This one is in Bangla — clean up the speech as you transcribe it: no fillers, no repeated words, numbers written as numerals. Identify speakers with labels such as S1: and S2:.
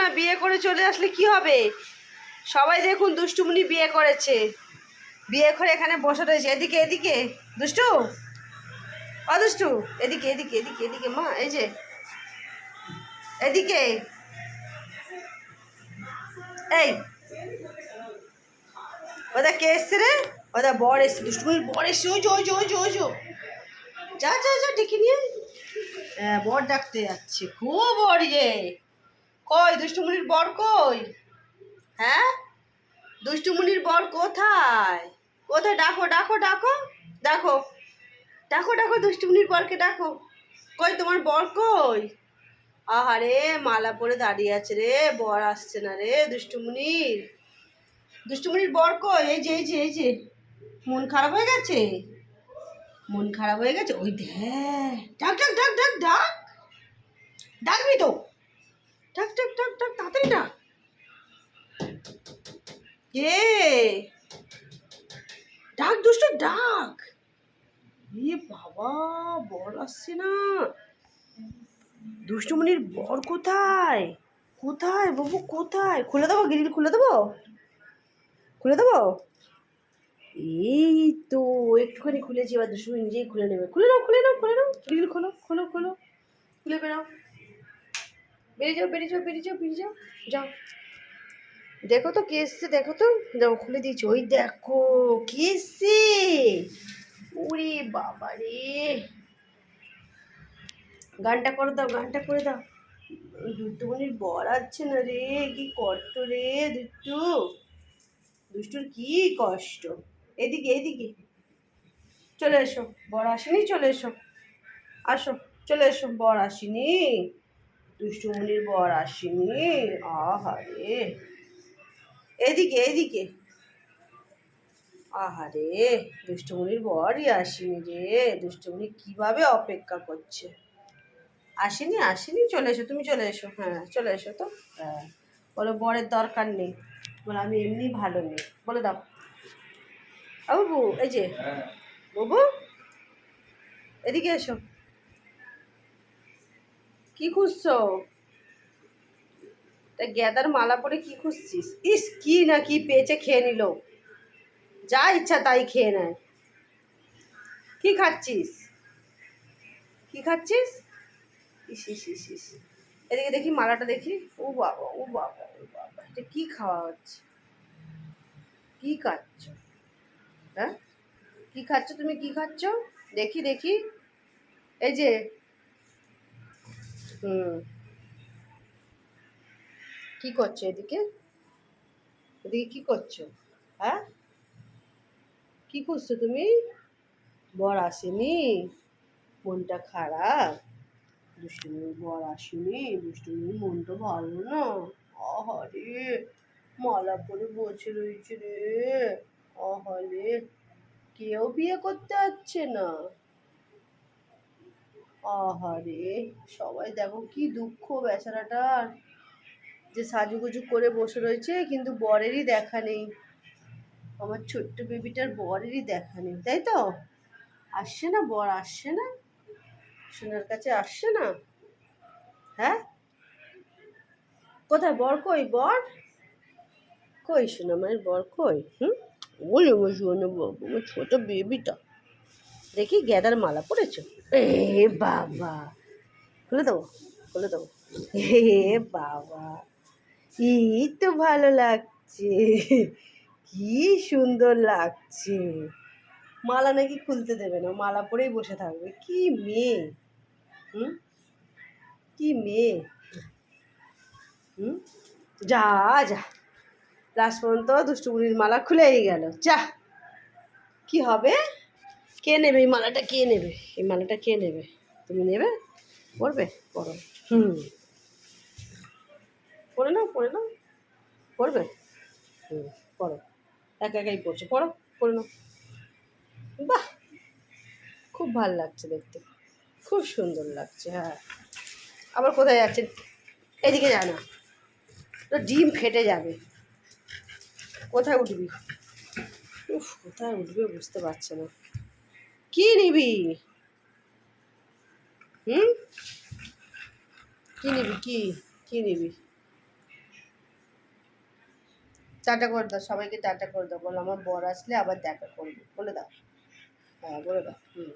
S1: না, বিয়ে করে চলে আসলে কি হবে? সবাই দেখুন দুষ্টুমনি বিয়ে করেছে, বিয়ে করে এখানে বসে রয়েছে। এদিকে এদিকে দুষ্টু, দুষ্টু, এদিকে এদিকে এদিকে এদিকে মা, এই যে এদিকে, এই ওটা কে এসছে রে? ওটা বর এসছে, দুষ্টুমনির বর এসছে। ওই যে ওই যে ওই যে ওই যে, যা যা যা ডেকে নিয়ে, হ্যাঁ বর ডাকতে যাচ্ছে। খুব বর ইয়ে, কই দুষ্টুমনির বর কই? হ্যাঁ, দুষ্টুমনির বর কোথায়? কোথায়? ডাকো ডাকো ডাকো ডাকো ডাকো ডাকো, দুষ্টুমনির বরকে ডাকো। কই তোমার বর কই? আহারে মালা পরে দাঁড়িয়ে আছে রে, বর আসছে না রে দুষ্টুমনির। দুষ্টুমনির বর কই? এই যে এই যে এই যে, মন খারাপ হয়ে গেছে, মন খারাপ হয়ে গেছে। ওই দেখ, ডাক ডাক ডাক ডাক ডাক, ডাকবি তো, ডাক ডাক ডাক ডাক, তাড়াতাড়ি ডাক। কে? ডাক দুষ্টু ডাক। এ বাবা, বর আসছে না। দুষ্টুমনির বর কোথায়? কোথায় বাবু কোথায়? খুলে দেবো, গ্রিল খুলে দেবো, খুলে দেবো। এই তো একটুখানি খুলেছি, এবার দুষ্টুমনি নিজেই খুলে নেবে। খুলে নাও খুলে নাও খুলে নাও, গ্রিল খোলো খোলো খোলো, খুলে বেরাও, বেরিয়ে যাও বেরিয়ে যাও বেরিয়ে যাও বেরিয়ে যাও, যাও। দেখো তো কে এসছে, দেখো তো, যাও খুলে দিয়েছি। ওই দেখো কে এসছে। ওরে বাবা রে, গানটা করে দাও, গানটা করে দাও। দুষ্টুমনির বর আছে না রে, কি কষ্ট রে দুষ্টু, দুষ্টুর কি কষ্ট। এদিকে এদিকে চলে এসো, বর আসেনি, চলে এসো, আসো চলে এসো, বর আসেনি, দুষ্টুমনির বর আসেনি। আহারে, এদিকে এদিকে, আহারে দুষ্টুমনির বরই আসেনি রে, দুষ্টুমনি কিভাবে অপেক্ষা করছে। আসেনি আসেনি, চলে এসো তুমি, চলে এসো, হ্যাঁ চলে এসো তো। হ্যাঁ বলো বরের দরকার নেই, বলো আমি এমনি ভালো নেই, বলে দাও। বাবু এই যে, বাবু এদিকে এসো। কি খুঁজছো? তা গেঁদার মালা পরে কি খুঁজছিস? ইস কি না কি পেয়েছে, খেয়ে নিল, যা ইচ্ছা তাই খেয়ে নেয়। কি খাচ্ছিস? কি খাচ্ছিস? ইস ইস ইস ইস, এদিকে দেখি মালাটা দেখি। ও বাবা ও বাবা ও বাবা, এটা কি খাওয়া হচ্ছে? কি খাচ্ছ? হ্যাঁ কি খাচ্ছ তুমি, কি খাচ্ছ? দেখি দেখি, এই যে, হুম, কি করছো এদিকে? এদিকে কি করছো? হ্যাঁ কি করছো তুমি? বর আসেনি, মনটা খারাপ, দুষ্টুমির বর আসেনি, দুষ্টুমির মনটা ভালো না। আহারে মালা পরে বসে রয়েছে রে, আহারে কেউ বিয়ে করতে আসছে না। আহারে সবাই দেখো কি দুঃখ বেচারাটার, যে সাজুগুজু করে বসে রয়েছে কিন্তু বরেরই দেখা নেই। আমার ছোট্ট বেবিটার বরেরই দেখা নেই, তাই তো? আসছে না বর, আসছে না, সোনার কাছে আসছে না। হ্যাঁ কোথায় বর, কই বর কই, শোনা মায়ের বর কই? বলে বসে আমার ছোট বেবিটা, দেখি গেঁদার মালা পড়েছো। এ বাবা, খুলে দেবো খুলে দেবো। হে বাবা, এই তো ভালো লাগছে, কি সুন্দর লাগছে। মালা নাকি খুলতে দেবে না, মালা পরেই বসে থাকবে। কি মেয়ে, হুম, কি মেয়ে, হুম, যা যা, লাস্ট পর্যন্ত দুষ্টুমুনির মালা খুলেই গেল। যা, কি হবে? কে নেবে এই মালাটা, কে নেবে এই মালাটা, কে নেবে? তুমি নেবে, পড়বে, পড়ো, হুম, পড়ে নাও পড়ে নাও, পড়বে, হুম, পড়ো, একা একাই পড়ছে, পড়ো, পড়ে নাও। বাহ, খুব ভাল লাগছে দেখতে, খুব সুন্দর লাগছে। হ্যাঁ আবার কোথায় যাচ্ছে? এদিকে যায় না, তো ডিম ফেটে যাবে। কোথায় উঠবি? উফ, কোথায় উঠবে বুঝতে পারছে না। কি নিবি? হুম, কি নিবি, কি কি নিবি? টাটা করে দাও, সবাইকে টাটা করে দাও, বলো আমার বর আসলে আবার দেখা করবো, বলে দাও। হ্যাঁ বলে দাও। হুম।